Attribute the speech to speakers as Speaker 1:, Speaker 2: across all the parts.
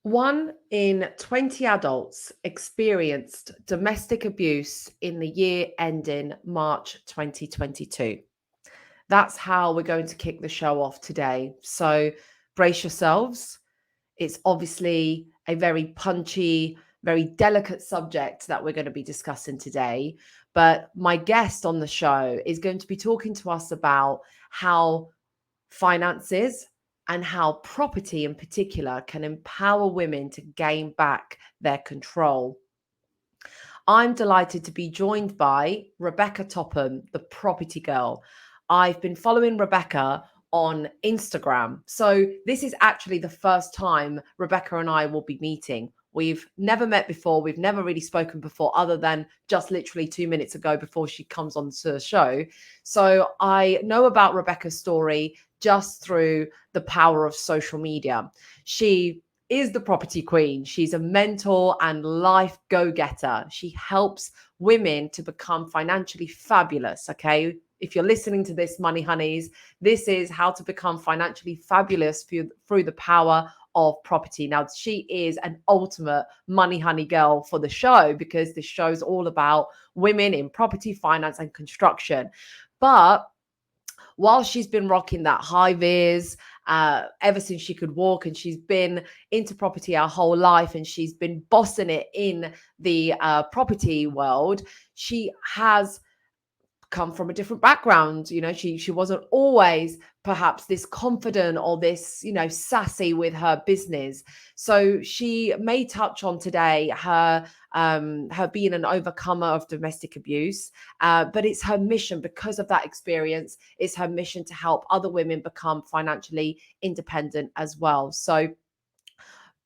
Speaker 1: One in 20 adults experienced domestic abuse in the year ending March 2022. That's how we're going to kick the show off today. So brace yourselves. It's obviously a very punchy, very delicate subject that we're going to be discussing today. But my guest on the show is going to be talking to us about how finances and how property in particular can empower women to gain back their control. I'm delighted to be joined by Rebecca Topham, the property girl. I've been following Rebecca on Instagram. So this is actually the first time Rebecca and I will be meeting. We've never met before. We've never really spoken before, other than just literally 2 minutes ago before she comes on to the show. So I know about Rebecca's story just through the power of social media. She is the property queen. She's a mentor and life go-getter. She helps women to become financially fabulous. Okay. If you're listening to this, money honeys, this is how to become financially fabulous through the power of property. Now, she is an ultimate money honey girl for the show, because this show's all about women in property, finance, and construction. But while she's been rocking that hi-vis ever since she could walk, and she's been into property her whole life, and she's been bossing it in the property world, she has come from a different background. She wasn't always perhaps this confident or this, sassy with her business. So she may touch on today her being an overcomer of domestic abuse, but it's her mission. Because of that experience, it's her mission to help other women become financially independent as well. So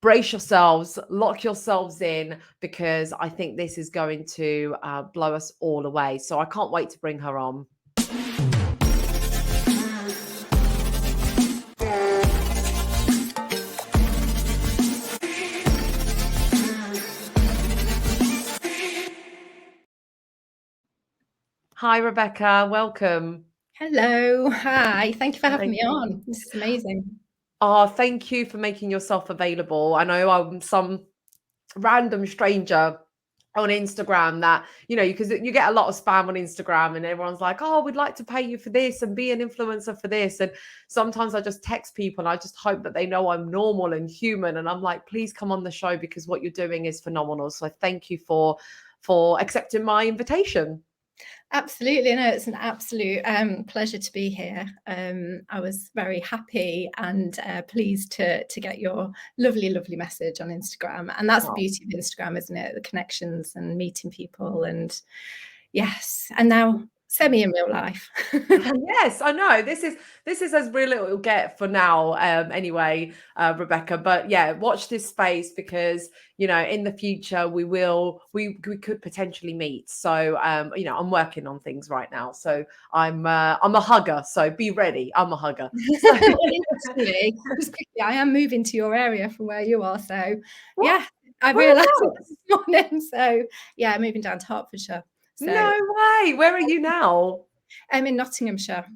Speaker 1: brace yourselves, lock yourselves in, because I think this is going to blow us all away. So I can't wait to bring her on. Hi, Rebecca. Welcome.
Speaker 2: Hello. Hi. Thank you for having me on. This is amazing.
Speaker 1: Oh, thank you for making yourself available. I know I'm some random stranger on Instagram that, because you get a lot of spam on Instagram, and everyone's like, oh, we'd like to pay you for this and be an influencer for this. And sometimes I just text people and I just hope that they know I'm normal and human. And I'm like, please come on the show, because what you're doing is phenomenal. So thank you for accepting my invitation.
Speaker 2: Absolutely. No, it's an absolute pleasure to be here. I was very happy and pleased to get your lovely, lovely message on Instagram. And that's the beauty of Instagram, isn't it? The connections and meeting people. And yes, and now semi in real life.
Speaker 1: Yes, I know. This is as real as it'll get for now, anyway, Rebecca. But yeah, watch this space, because in the future we could potentially meet. So I'm working on things right now. So I'm a hugger. So be ready. I'm a hugger. So,
Speaker 2: I am moving to your area from where you are. So yeah, I realised this morning. So yeah, moving down to Hertfordshire. So,
Speaker 1: no way. Where are you now?
Speaker 2: I'm in Nottinghamshire.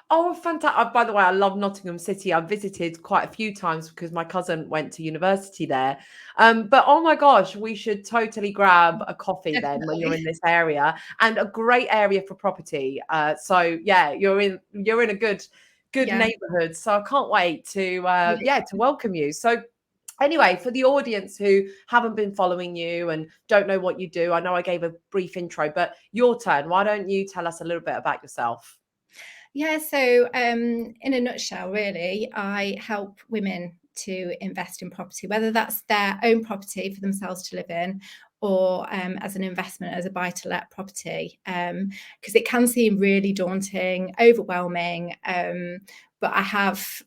Speaker 1: Oh, fantastic. By the way, I love Nottingham City. I've visited quite a few times because my cousin went to university there. But oh my gosh, we should totally grab a coffee then when you're in this area, and a great area for property. So yeah, you're in a good neighborhood. So I can't wait to to welcome you. So anyway, for the audience who haven't been following you and don't know what you do, I know I gave a brief intro, but your turn. Why don't you tell us a little bit about yourself?
Speaker 2: Yeah, so in a nutshell, really, I help women to invest in property, whether that's their own property for themselves to live in, or as an investment, as a buy-to-let property, because it can seem really daunting, overwhelming, but I have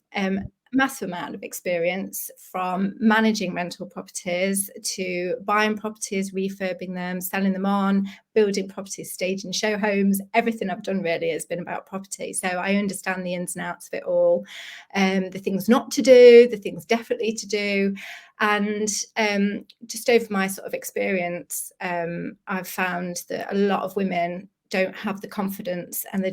Speaker 2: massive amount of experience from managing rental properties to buying properties, refurbing them, selling them on, building properties, staging show homes. Everything I've done really has been about property. So I understand the ins and outs of it all, the things not to do, the things definitely to do. And just over my sort of experience, I've found that a lot of women don't have the confidence, and they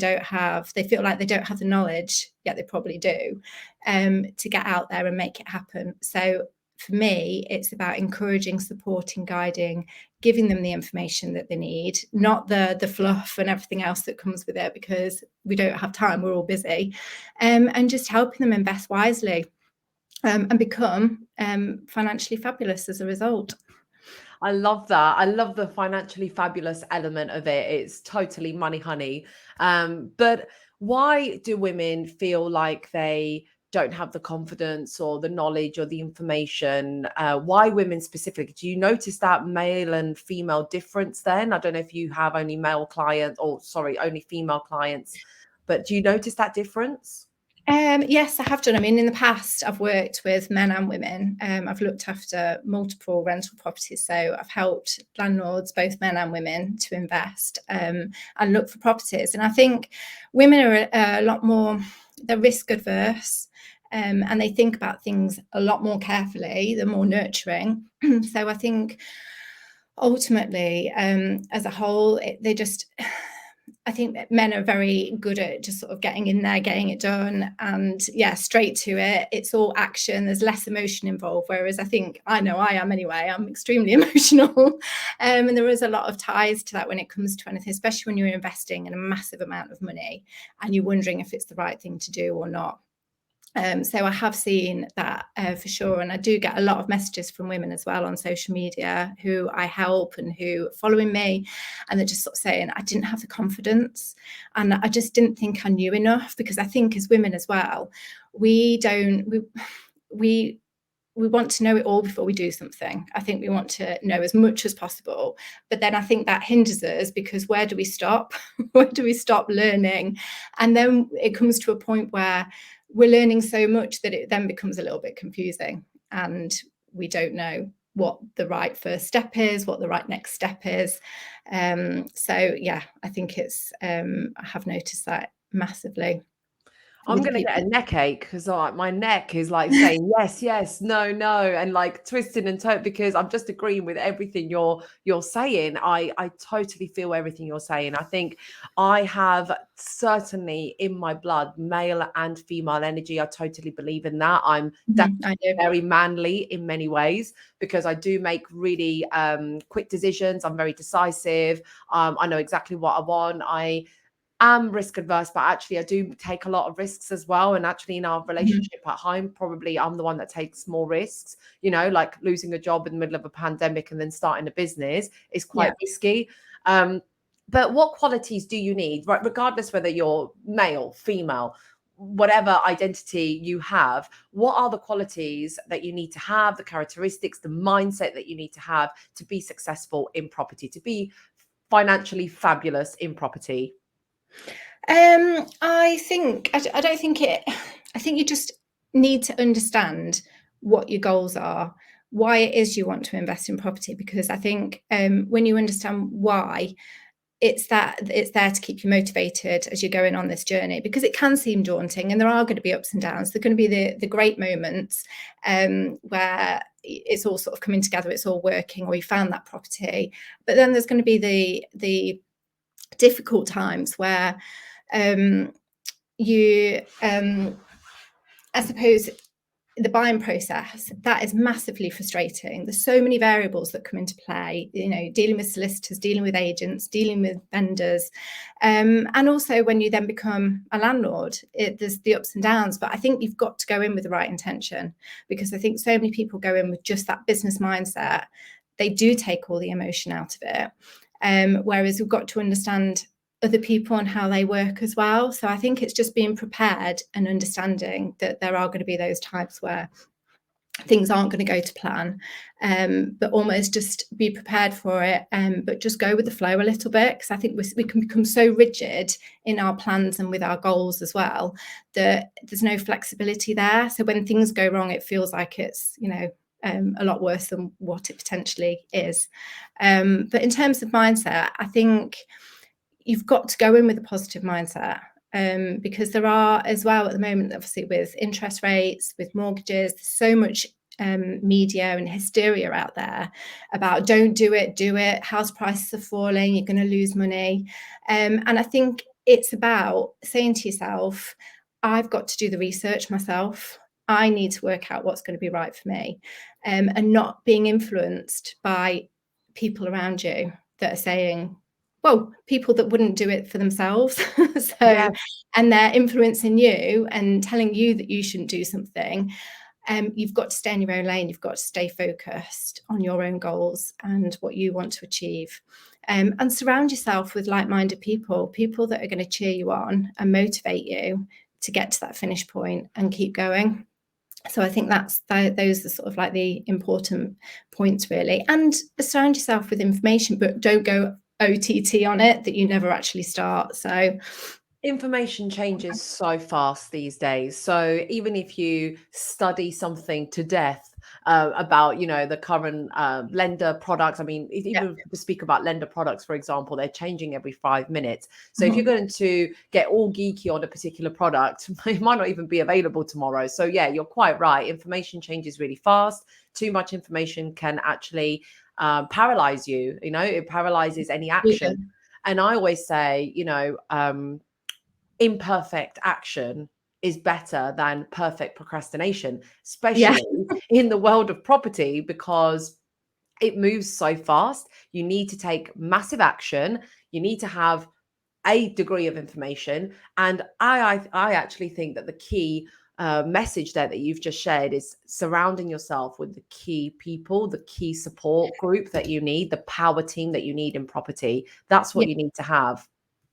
Speaker 2: feel like they don't have the knowledge, yet they probably do, to get out there and make it happen. So for me, it's about encouraging, supporting, guiding, giving them the information that they need, not the fluff and everything else that comes with it, because we don't have time, we're all busy, and just helping them invest wisely, and become financially fabulous as a result.
Speaker 1: I love that. I love the financially fabulous element of it. It's totally money honey. But why do women feel like they don't have the confidence or the knowledge or the information? Why women specifically? Do you notice that male and female difference then? I don't know if you have only male clients, or sorry, only female clients, but do you notice that difference?
Speaker 2: Yes, I have done. I mean, in the past, I've worked with men and women. I've looked after multiple rental properties. So I've helped landlords, both men and women, to invest and look for properties. And I think women are a lot more, they're risk adverse. And they think about things a lot more carefully, they're more nurturing. So I think ultimately, as a whole, they just, I think that men are very good at just sort of getting in there, getting it done, and yeah, straight to it. It's all action. There's less emotion involved. Whereas I know I am anyway. I'm extremely emotional, and there is a lot of ties to that when it comes to anything, especially when you're investing in a massive amount of money and you're wondering if it's the right thing to do or not. So I have seen that for sure. And I do get a lot of messages from women as well on social media who I help and who are following me. And they're just sort of saying, I didn't have the confidence and I just didn't think I knew enough, because I think as women as well, we want to know it all before we do something. I think we want to know as much as possible. But then I think that hinders us, because where do we stop? Where do we stop learning? And then it comes to a point where we're learning so much that it then becomes a little bit confusing and we don't know what the right first step is, what the right next step is. So yeah, I think it's, I have noticed that massively.
Speaker 1: I'm
Speaker 2: With
Speaker 1: gonna
Speaker 2: people.
Speaker 1: get a neck ache because my neck is like saying yes, yes, no, no, and like twisting and turning, because I'm just agreeing with everything you're saying. I totally feel everything you're saying. I think I have certainly in my blood male and female energy. I totally believe in that. I'm definitely
Speaker 2: I do.
Speaker 1: very manly in many ways because I do make really quick decisions. I'm very decisive. I know exactly what I want. I am risk adverse, but actually I do take a lot of risks as well. And actually in our
Speaker 2: Mhm.
Speaker 1: relationship at home, probably I'm the one that takes more risks, like losing a job in the middle of a pandemic and then starting a business is quite
Speaker 2: Yeah.
Speaker 1: risky. But what qualities do you need, right? Regardless whether you're male, female, whatever identity you have, what are the qualities that you need to have, the characteristics, the mindset that you need to have to be successful in property, to be financially fabulous in property?
Speaker 2: I don't think it. I think you just need to understand what your goals are, why it is you want to invest in property. Because I think when you understand why, it's there to keep you motivated as you're going on this journey. Because it can seem daunting, and there are going to be ups and downs. There are going to be the great moments where it's all sort of coming together, it's all working, or you found that property. But then there's going to be the difficult times where you I suppose the buying process, that is massively frustrating. There's so many variables that come into play, dealing with solicitors, dealing with agents, dealing with vendors, and also when you then become a landlord, there's the ups and downs. But I think you've got to go in with the right intention, because I think so many people go in with just that business mindset. They do take all the emotion out of it, whereas we've got to understand other people and how they work as well. So I think it's just being prepared and understanding that there are going to be those times where things aren't going to go to plan, but almost just be prepared for it, but just go with the flow a little bit, because I think we can become so rigid in our plans and with our goals as well that there's no flexibility there. So when things go wrong, it feels like it's a lot worse than what it potentially is. But in terms of mindset, I think you've got to go in with a positive mindset, because there are as well at the moment, obviously with interest rates, with mortgages, there's so much media and hysteria out there about don't do it, do it, house prices are falling, you're going to lose money. And I think it's about saying to yourself, I've got to do the research myself. I need to work out what's going to be right for me, and not being influenced by people around you that are saying, well, people that wouldn't do it for themselves.
Speaker 1: Yeah.
Speaker 2: And they're influencing you and telling you that you shouldn't do something. You've got to stay in your own lane. You've got to stay focused on your own goals and what you want to achieve. And surround yourself with like-minded people that are going to cheer you on and motivate you to get to that finish point and keep going. So I think those are sort of like the important points, really. And surround yourself with information, but don't go OTT on it that you never actually start. So
Speaker 1: Information changes so fast these days. So even if you study something to death about, the current lender products, I mean,
Speaker 2: yeah.
Speaker 1: even to speak about lender products, for example, they're changing every 5 minutes. So if you're
Speaker 2: Mhm.
Speaker 1: going to get all geeky on a particular product, it might not even be available tomorrow. So yeah, you're quite right. Information changes really fast. Too much information can actually paralyze you. It paralyzes any action. And I always say, imperfect action is better than perfect procrastination,
Speaker 2: Yeah.
Speaker 1: especially in the world of property, because it moves so fast. You need to take massive action. You need to have a degree of information. And I actually think that the key message there that you've just shared is surrounding yourself with the key people, the key support group that you need, the power team that you need in property. That's what
Speaker 2: Yeah.
Speaker 1: you need to have.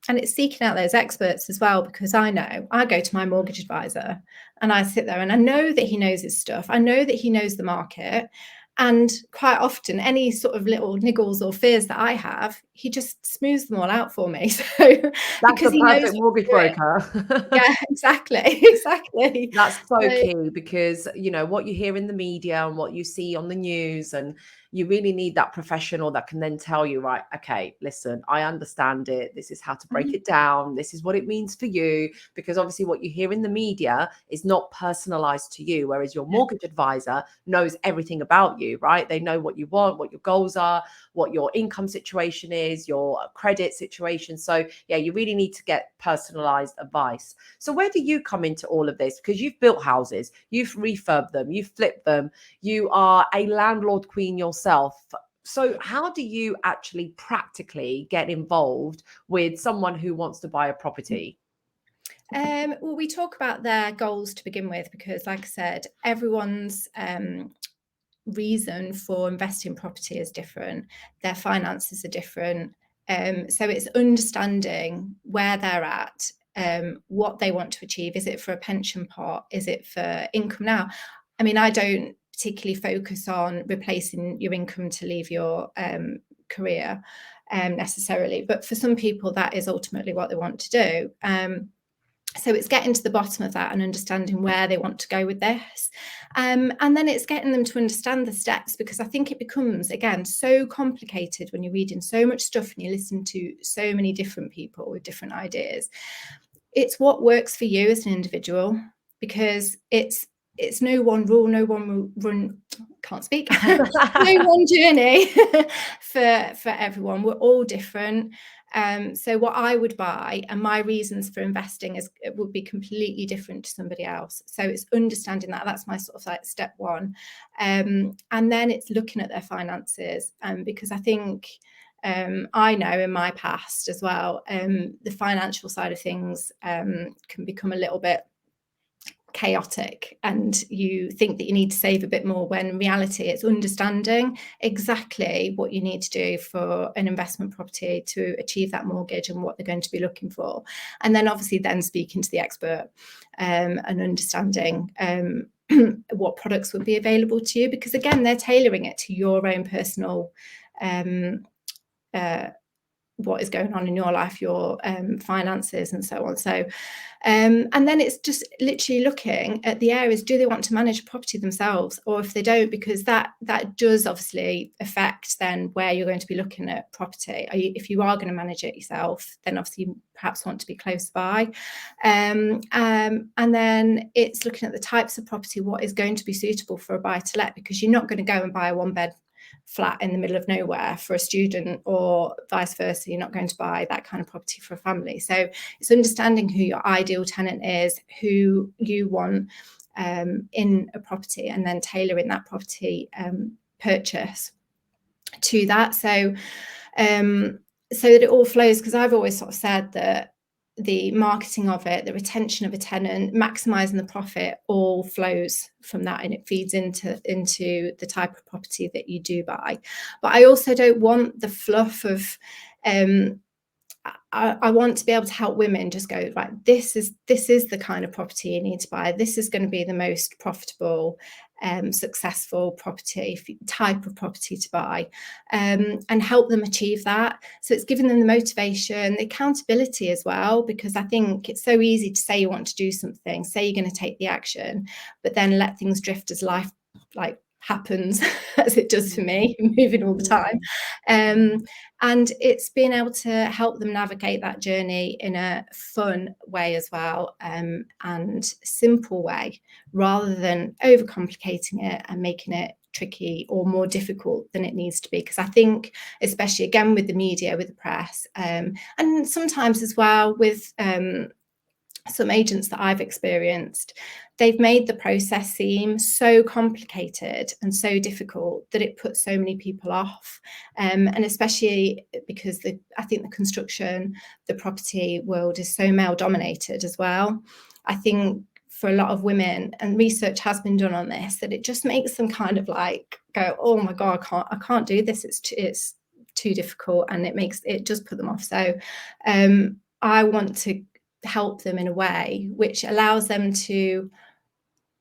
Speaker 2: And it's seeking out those experts as well, because I know I go to my mortgage advisor and I sit there and I know that he knows his stuff. I know that he knows the market. And quite often, any sort of little niggles or fears that I have, he just smooths them all out for me. So
Speaker 1: That's
Speaker 2: because
Speaker 1: the
Speaker 2: he knows
Speaker 1: perfect
Speaker 2: what
Speaker 1: mortgage
Speaker 2: to do it.
Speaker 1: broker.
Speaker 2: Yeah, exactly. Exactly.
Speaker 1: That's so
Speaker 2: So,
Speaker 1: key, because what you hear in the media and what you see on the news, and you really need that professional that can then tell you, right, okay, listen, I understand it. This is how to break it down. This is what it means for you. Because obviously what you hear in the media is not personalized to you, whereas your mortgage advisor knows everything about you, right? They know what you want, what your goals are, what your income situation is, your credit situation. So yeah, you really need to get personalized advice. So where do you come into all of this? Because you've built houses, you've refurbed them, you've flipped them, you are a landlord queen yourself. So how do you actually practically get involved with someone who wants to buy a property?
Speaker 2: well, we talk about their goals to begin with, because, like I said, everyone's reason for investing in property is different. Their finances are different. So it's understanding where they're at, what they want to achieve. Is it for a pension pot? Is it for income now? I mean, I don't particularly focus on replacing your income to leave your career necessarily, but for some people, that is ultimately what they want to do. So it's getting to the bottom of that and understanding where they want to go with this. And then it's getting them to understand the steps, because I think it becomes, again, so complicated when you're reading so much stuff and you listen to so many different people with different ideas. It's what works for you as an individual, because it's no one rule, no one run, can't speak, no one journey for everyone. We're all different. So what I would buy and my reasons for investing it would be completely different to somebody else. So it's understanding that. That's my sort of like step one. And then it's looking at their finances, because I think I know in my past as well, the financial side of things can become a little bit chaotic, and you think that you need to save a bit more, when in reality it's understanding exactly what you need to do for an investment property to achieve that mortgage and what they're going to be looking for. And then obviously then speaking to the expert, and understanding what products would be available to you, because again, they're tailoring it to your own personal what is going on in your life, your finances and so on. So and then it's just literally looking at the areas. Do they want to manage a property themselves? Or if they don't, because that does obviously affect then where you're going to be looking at property. If you are going to manage it yourself, then obviously you perhaps want to be close by. And then it's looking at the types of property, what is going to be suitable for a buy to let, because you're not going to go and buy a one bed flat in the middle of nowhere for a student, or vice versa. You're not going to buy that kind of property for a family. So it's understanding who your ideal tenant is, who you want in a property, and then tailoring that property purchase to that. So that it all flows, because I've always sort of said that the marketing of it, the retention of a tenant, maximizing the profit, all flows from that, and it feeds into the type of property that you do buy. But I also don't want the fluff of I want to be able to help women just go, right, this is the kind of property you need to buy. This is going to be the most profitable, successful property type of property to buy, and help them achieve that. So it's giving them the motivation, the accountability as well, because I think it's so easy to say you want to do something, say you're going to take the action, but then let things drift as life happens, as it does for me, moving all the time. And it's being able to help them navigate that journey in a fun way as well, and simple way, rather than overcomplicating it and making it tricky or more difficult than it needs to be. Because I think, especially again with the media, with the press, and sometimes as well with some agents that I've experienced, they've made the process seem so complicated and so difficult that it puts so many people off. And especially because I think the construction, the property world is so male dominated as well. I think for a lot of women, and research has been done on this, that it just makes them kind of like go, oh my God, I can't do this. It's too difficult, and it just put them off. So I want to help them in a way which allows them to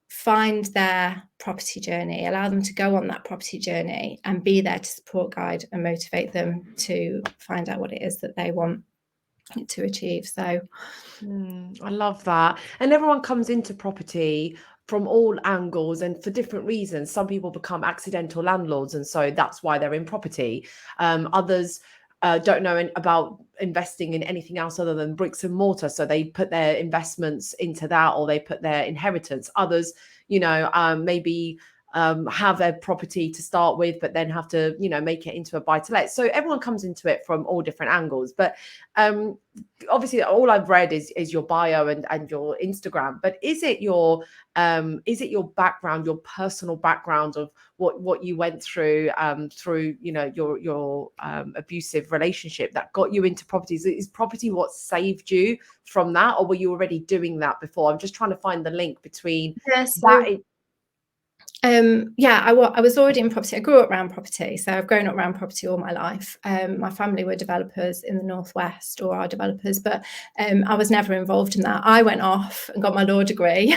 Speaker 2: find their property journey, allow them to go on that property journey, and be there to support, guide and motivate them to find out what it is that they want to achieve. So
Speaker 1: I love that. And everyone comes into property from all angles and for different reasons. Some people become accidental landlords, and so that's why they're in property. Others don't know about investing in anything else other than bricks and mortar, so they put their investments into that, or they put their inheritance. Others, maybe have a property to start with, but then have to, make it into a buy-to-let. So everyone comes into it from all different angles. But obviously, all I've read is your bio and your Instagram. But is it your background, your personal background of what you went through your abusive relationship that got you into properties? Is property what saved you from that, or were you already doing that before? I'm just trying to find the link between that.
Speaker 2: I was already in property. I grew up around property, so I've grown up around property all my life. My family were developers in the Northwest, or are developers, but I was never involved in that. I went off and got my law degree,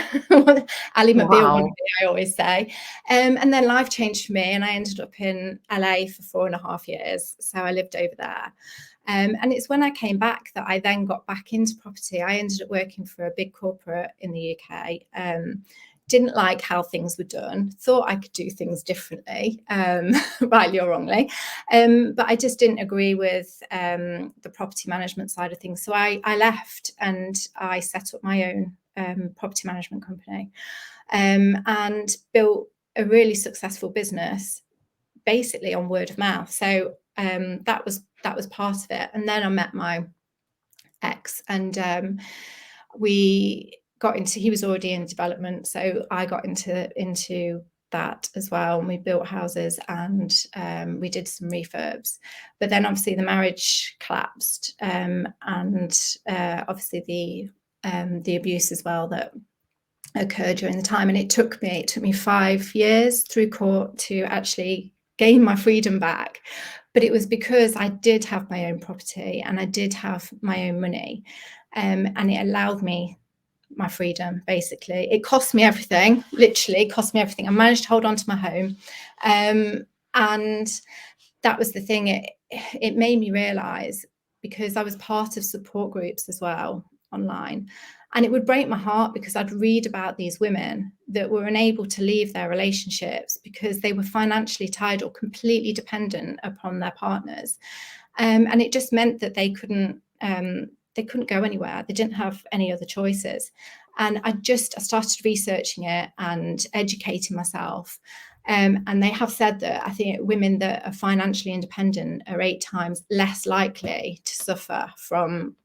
Speaker 2: Ali Mobile wannabe, I always say. And then life changed for me, and I ended up in LA for 4.5 years. So I lived over there. And it's when I came back that I then got back into property. I ended up working for a big corporate in the UK. Didn't like how things were done, thought I could do things differently, rightly or wrongly. But I just didn't agree with the property management side of things. So I left, and I set up my own property management company, and built a really successful business basically on word of mouth. So that was part of it. And then I met my ex, and he was already in development, so I got into that as well, and we built houses, and we did some refurbs. But then obviously the marriage collapsed, and obviously the abuse as well that occurred during the time. And it took me 5 years through court to actually gain my freedom back. But it was because I did have my own property, and I did have my own money, and it allowed me my freedom. Basically, it cost me everything, literally cost me everything. I managed to hold on to my home, and that was the thing. It made me realize, because I was part of support groups as well online, and it would break my heart because I'd read about these women that were unable to leave their relationships because they were financially tied or completely dependent upon their partners, and it just meant that they couldn't go anywhere. They didn't have any other choices. And I started researching it and educating myself. And they have said that I think women that are financially independent are 8 times less likely to suffer from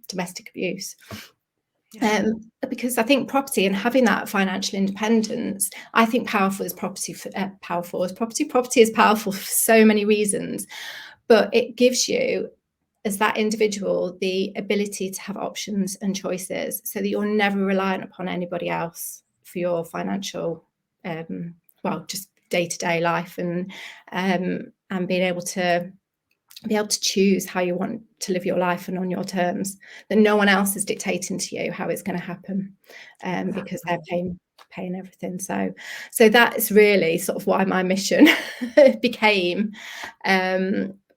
Speaker 2: domestic abuse. Because I think property and having that financial independence, I think powerful is property. Powerful is property. Property is powerful for so many reasons, but it gives you, as that individual, the ability to have options and choices, so that you're never reliant upon anybody else for your financial, just day-to-day life, and being able to choose how you want to live your life and on your terms, that no one else is dictating to you how it's going to happen, because they're paying everything. So that is really sort of why my mission became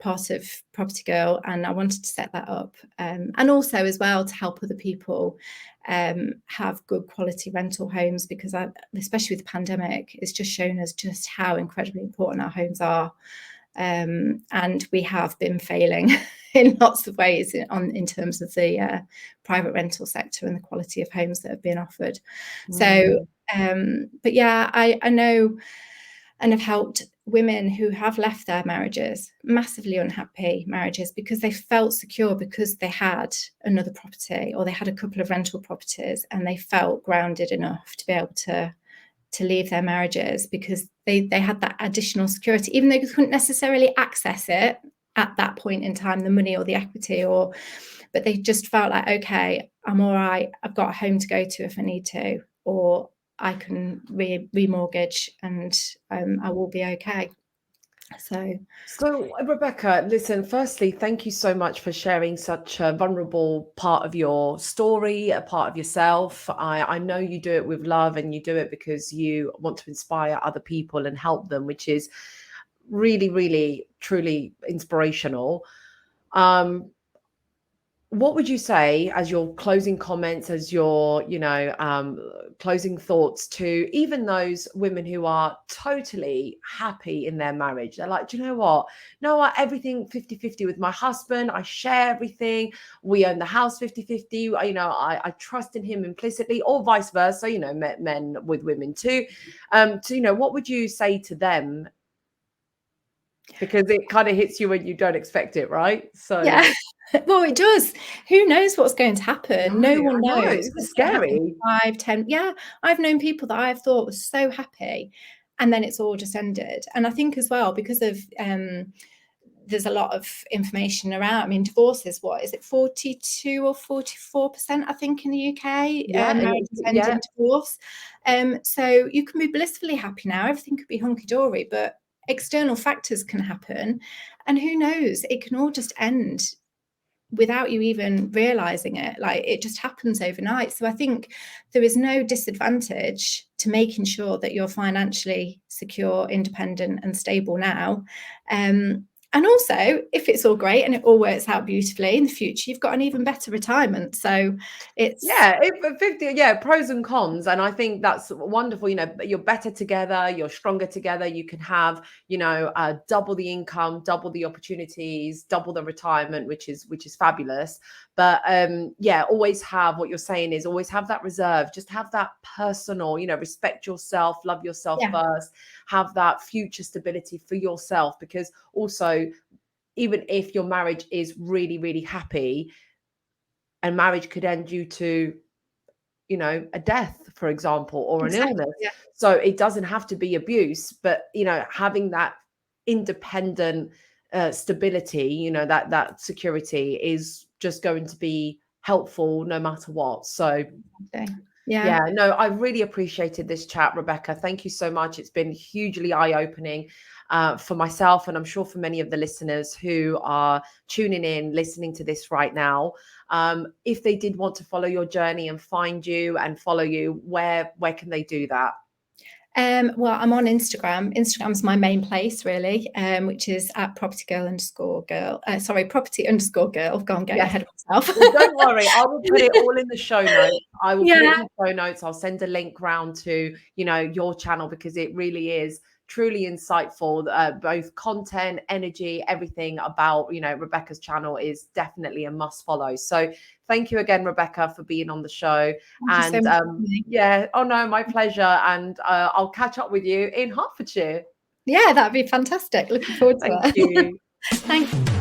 Speaker 2: part of Property Girl, and I wanted to set that up, and also as well to help other people have good quality rental homes, because especially with the pandemic, it's just shown us just how incredibly important our homes are. And we have been failing in lots of ways in terms of the private rental sector and the quality of homes that have been offered. So, but yeah, I know and have helped women who have left their marriages, massively unhappy marriages, because they felt secure because they had another property, or they had a couple of rental properties, and they felt grounded enough to be able to leave their marriages, because they had that additional security, even though they couldn't necessarily access it at that point in time, the money or the equity, but they just felt like, okay, I'm all right, I've got a home to go to if I need to, or I can remortgage and I will be okay. So
Speaker 1: Rebecca, listen, firstly, thank you so much for sharing such a vulnerable part of your story, a part of yourself. I know you do it with love, and you do it because you want to inspire other people and help them, which is really, really, truly inspirational. What would you say as your closing comments, as your, closing thoughts to even those women who are totally happy in their marriage? They're like, do you know what? No, everything 50-50 with my husband. I share everything. We own the house 50-50. I trust in him implicitly, or vice versa, men with women too. What would you say to them? Because it kind of hits you when you don't expect it, right? So
Speaker 2: yeah. Well, it does. Who knows what's going to happen? No one knows.
Speaker 1: It's scary.
Speaker 2: 5, 10. Yeah, I've known people that I've thought was so happy, and then it's all just ended. And I think as well, because of there's a lot of information around. I mean, divorce is 42 or 44%, I think, in the UK. Marriages end in divorce. So you can be blissfully happy now. Everything could be hunky dory, but external factors can happen, and who knows? It can all just end without you even realizing it. Like, it just happens overnight. So I think there is no disadvantage to making sure that you're financially secure, independent, and stable now. And also, if it's all great and it all works out beautifully in the future, you've got an even better retirement. So it's
Speaker 1: 50, pros and cons. And I think that's wonderful. You're better together, you're stronger together. You can have, double the income, double the opportunities, double the retirement, which is fabulous. But always have, what you're saying is, always have that reserve. Just have that personal, respect yourself, love yourself first, have that future stability for yourself. Because also, even if your marriage is really, really happy, and marriage could end due to, a death, for example, or an illness.
Speaker 2: Yeah.
Speaker 1: So it doesn't have to be abuse, but, having that independent stability, that security is just going to be helpful no matter what. So I really appreciated this chat, Rebecca. Thank you so much. It's been hugely eye-opening for myself, and I'm sure for many of the listeners who are tuning in, listening to this right now. If they did want to follow your journey and find you and follow you, where can they do that?
Speaker 2: Well, I'm on Instagram. Instagram's my main place, really, which is at property_girl. Go on, get ahead of myself.
Speaker 1: Well, don't worry, I will put it all in the show notes. Put it in the show notes. I'll send a link round to, your channel, because it really is truly insightful. Both content, energy, everything about, Rebecca's channel is definitely a must follow. So thank you again, Rebecca, for being on the show.
Speaker 2: Thank you so much.
Speaker 1: My pleasure. And I'll catch up with you in Hertfordshire.
Speaker 2: Yeah, that'd be fantastic. Looking forward to it.
Speaker 1: Thank you.
Speaker 2: Thanks.